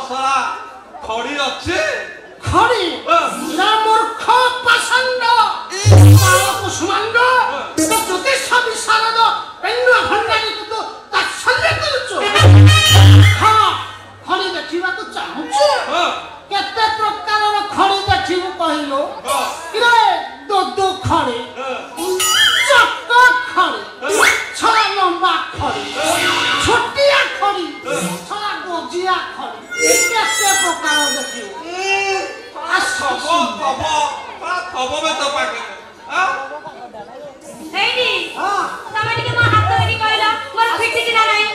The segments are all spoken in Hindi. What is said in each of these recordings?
सला खड़ी अच्छे खड़ी ना मूर्ख पसंद पालो कुसुमांड तो ज्योतिष विशारद पेन्नु भंडारी को तो तात्सल्य करूचो हां खड़ी देखिबा तो चाहूछु केते प्रकार रो खड़ी देखिबु कहिलो रे दो खड़ी चक्का खड़ी छला लंबा खड़ी छोटिया खड़ी छला गोजिया खड़ी केते प्रकार देखिबु थबो में तो पाके हेडी तमे टिके मो हाथ देखि कहला मोर फिटी कि ना नाही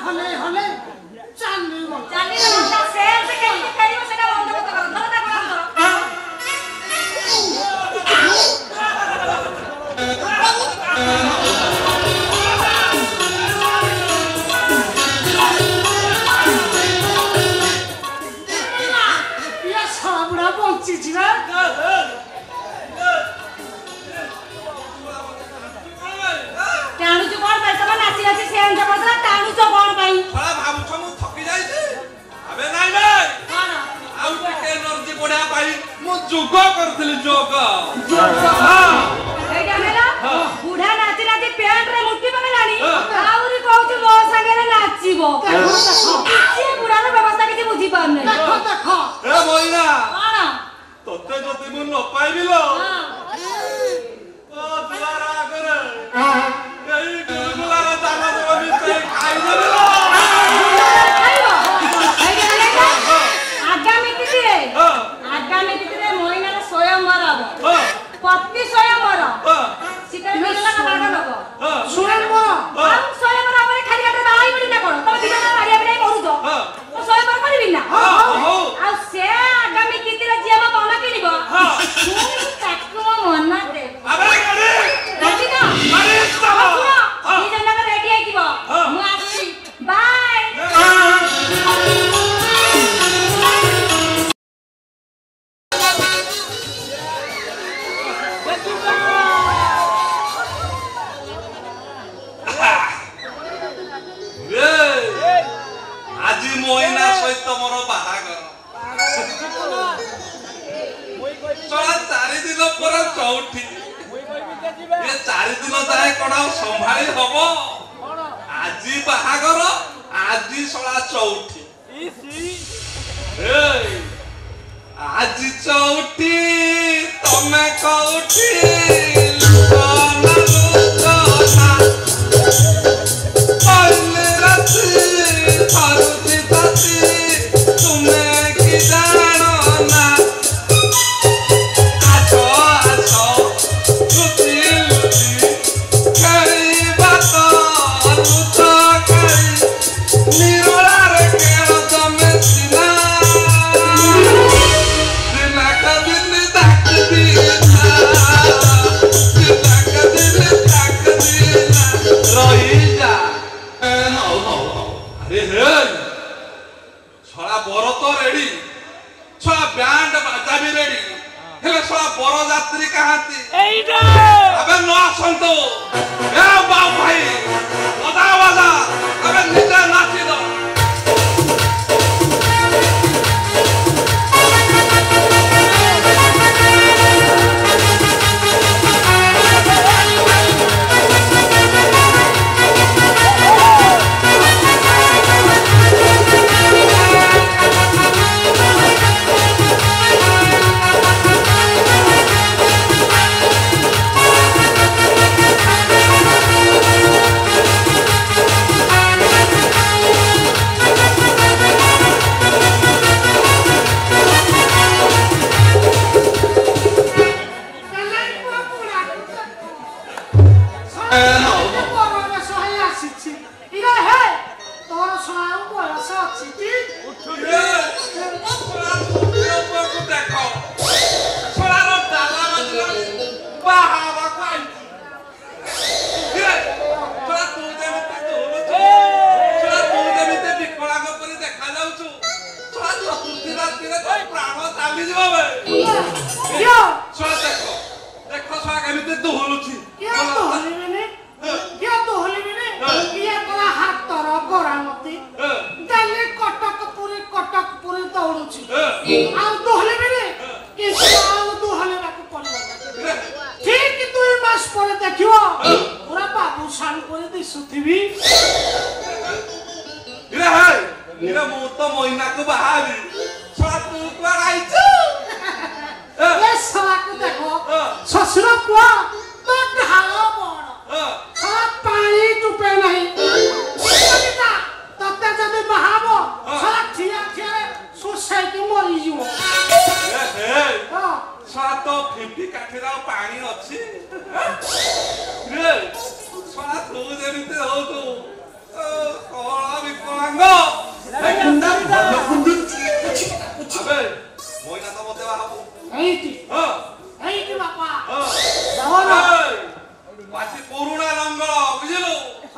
ହଲେ ହଲେ ଚାଲିବ ଚାଲିବ ତା ସେଲ୍ ସେ କେମିତି ଫେରିବ ସେଟା ବନ୍ଦ କର ଧର ତା ଗୋଡ଼ ଧର ଇଏ ସବୁଡ଼ା ବଞ୍ଚିଛି ନା ଟାଣୁଛୁ କଣ ପାଇଁ ତମ ନାଚି ନାଚି ସେ ଅଂଶ ପଡିଲା ଟାଣୁଛ କଣ ପାଇଁ ଶଳା ଭାବୁଛ ମୁଁ ଥକି ଯାଇଛି ଆବେ ନାଇଁ ବେ କଣ ଆଉ ଟିକେ ଏନର୍ଜି ବଢିବା ପାଇଁ ମୁଁ ଯୋଗ କରୁଥିଲି ଯୋଗ ଏଇଟା ହେଲା ବୁଢା ନାଚି ନାଚି ପ୍ୟାଣ୍ଟରେ ମୁଠି ପକେଇଲାଣି ଆହୁରି କହୁଛୁ ମୋ ସାଙ୍ଗରେ ନାଚିବ କିଛି ବୁଢାର ବ୍ୟବସ୍ଥା କିଛି ବୁଝି ପାରୁନି ଦେଖ ଦେଖ ଏ ମଇନା କଣ ତତେ ଯଦି ମୁଁ ନ ପାଇବି ଲୋ ଓ ଦୁଆର ଆଗରେ ଏଇ ଗୁଲଗୁଲାର ଚାଲ ଦେବ ମିଶେଇ ଖାଇଦେବି ଲୋ ଆଗାମୀ ତିଥିରେ ମହିଳାର ସ୍ୱୟଂବର ହବ ପତି ସ୍ୱୟଂବର ଶୀତରେ ମିଳିଲା ନା ବାଘ ଦବ ସ୍ୱୟଂବର ଆଉ ସ୍ୱୟଂବର ଆମର ଖାଲି ଗୋଟେ ବାହାଇ ପଡି ନା କଣ ତମ ଦିନ ବାହାରିଆ ପିଟାଇ କରୁଛ ତ ସ୍ୱୟଂବର କରିବି ନା ଆଉ ସେ ଆଗାମୀ ତିଥିରେ ଯିଏ ମୋ ମନ କିଣିବ ତାକୁ ମୋ ମନ ଦେ ରାଜି ନା ଦି ଜଣକ ରେଡି ହେଇଥିବ ମୁଁ ଆସିବି ବାଏ ଆଜି ମଇନା ସହିତ ମୋର ବାହାଘର ଚଳା 4 ଦିନ ପରେ ଚଉଠି ଏ 4 ଦିନ ଯାଏ କଣ ଆଉ ସମ୍ଭାଳି ହବ ଆଜି ବାହାଘର ଆଜି ଶଳା ଚଉଠି ଆଜି ଚଉଠି ତମେ କଉଠି बरजात्री कहाती अबे नो आसंतो ए बाऊ भाई बजा बजा अबे नीचे नाची दो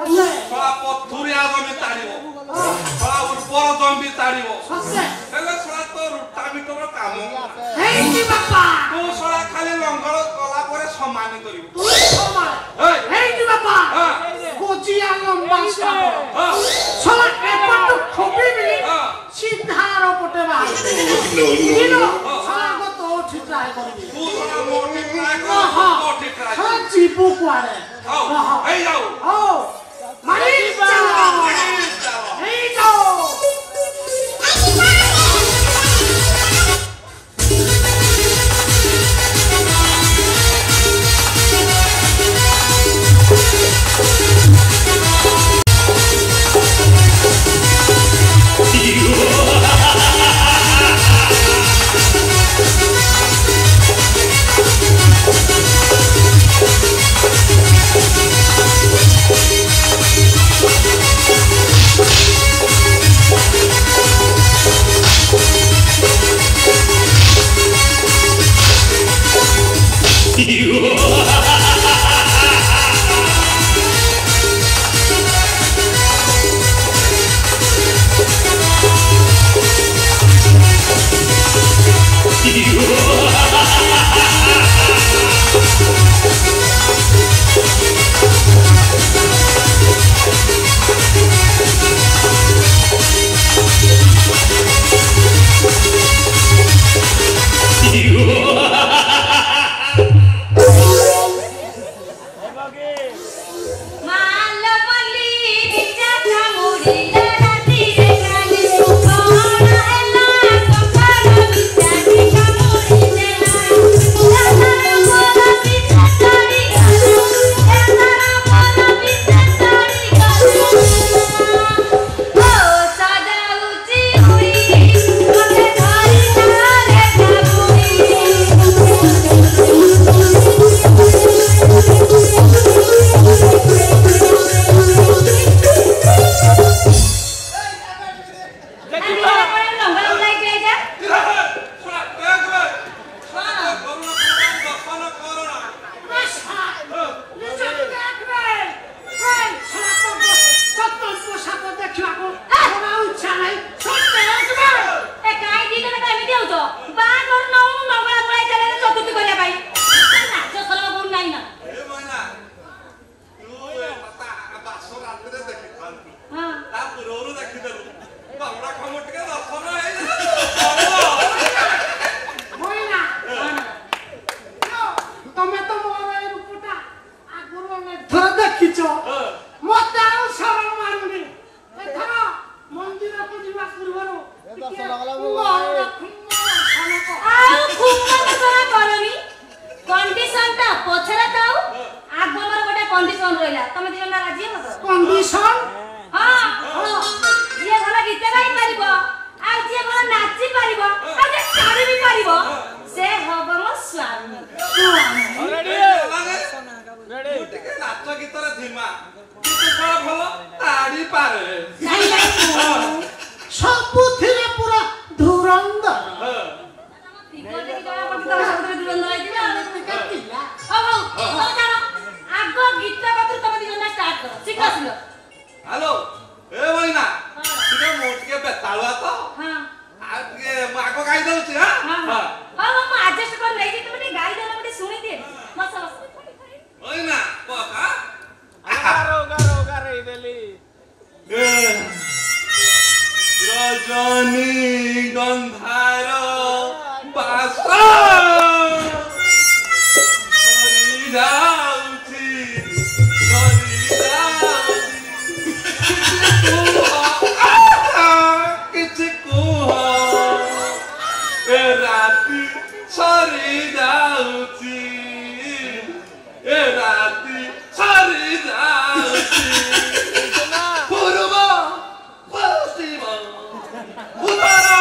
ଶଳା ପଥୁରିଆ ଜମି ତାଡ଼ିବ ଶଳା ଉର୍ବର ଜମି ତାଡ଼ିବ ହେଲେ ଶଳା ତ ରୁଟା ମିଟର କାମ ତୁ ଶଳା ଖାଲି ଲଙ୍ଗଳ କଲା ପରେ ସମାନ କରିବୁ ସିଧାର ପଟେ ବାହାରିବ ଯିବୁ କୁଆଡେ Put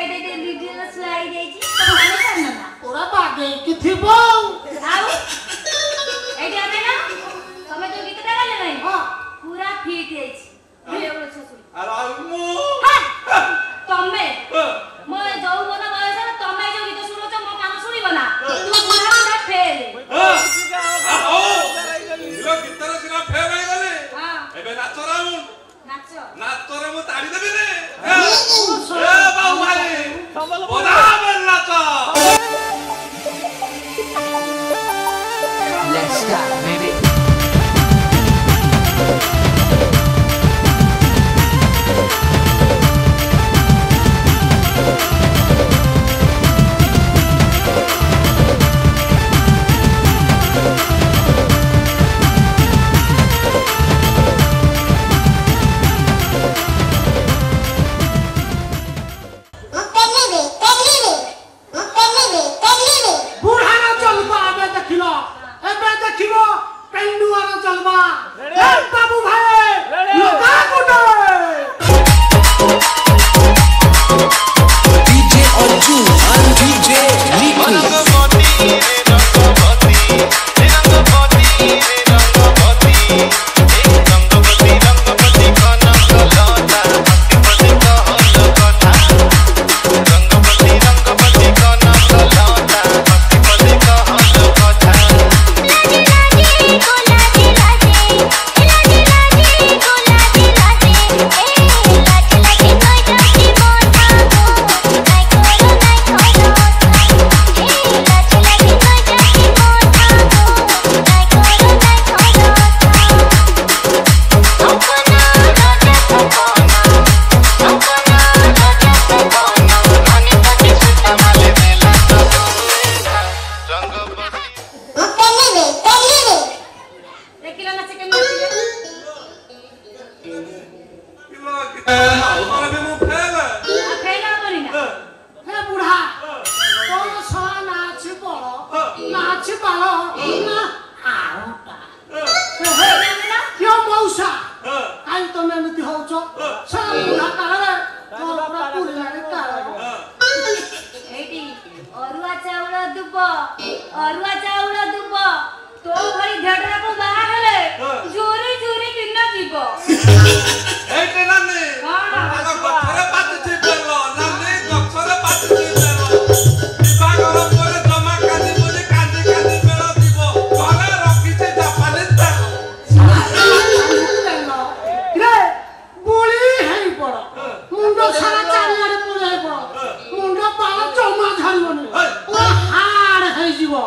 दे वीडियो स्लाइड देछि तो माने करना ना ओरा बागे कि थिबो आउ एडी आने ना तमे जो गीत टा गाले नहीं हां पूरा फिट हेछि हे बोल छसुरी अरे मु तमे म जाऊ बना बयस तमे जो गीत सुनो छ म कान सुनी बना तू पूरा पूरा फेल ओ यो गीतर सिना फेल हो गले हां एबे नाच राउंड नाच रे मु ताड़ी देबे ने ए बाऊ भाई बोला बेल नाच Let's start, baby. बुढ़ाना चलबा आबे देखिलो एबे देखिबो पेंडुआना चलबा ए बाबू भाई लगा गुडे DJ Oju and DJ Nicky. देखिला ना सेकंड में किलो और बे मु फेल फेल करी ना हे बुढ़ा तो सला नाच पड़ो नाच पालो ना आउटा यो मौसा आई तो मैं मिति होचो सब बुढ़ा काले तो पूरा पूरी लागे काले एटी अरुआ चाउल दुब तो भरी ढेडरा को बाहा हेले जोरी जोरी दिन जीव ए टेना ने कौन? आगा गथरे पाती छी बेलो नाने गथरे पाती छी बेलो विभागर परे जमा कानी बोली कांदी कांदी बेलो दिबो घरे रखी छी जापानी तेल रे बुली हेई पड़ो मुंडो सारा चारियारे पुरे हेई पड़ो मुंडो पाला जमा झारिबनी ओ हाड़ हेई जीवो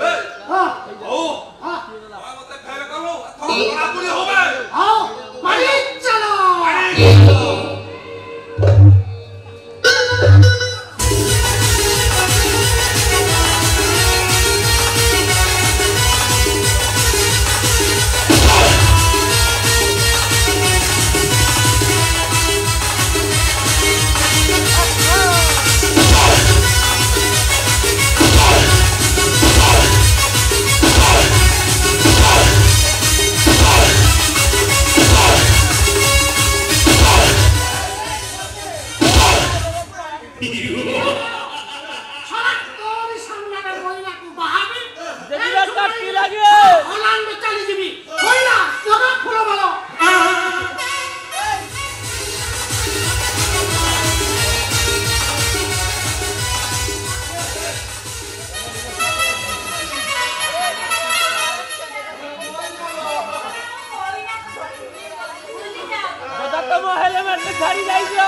ए हां ओ हां मते फेल करो थोड़ा पूरी होबे आओ मारी चलो सारा तोरी सामने में बोइना को बहाबी देखिला काटी लागे हलान में चली जीबी होइना तोरा फुलो वालो दादा तो हेलमेट में झाड़ी जाई जा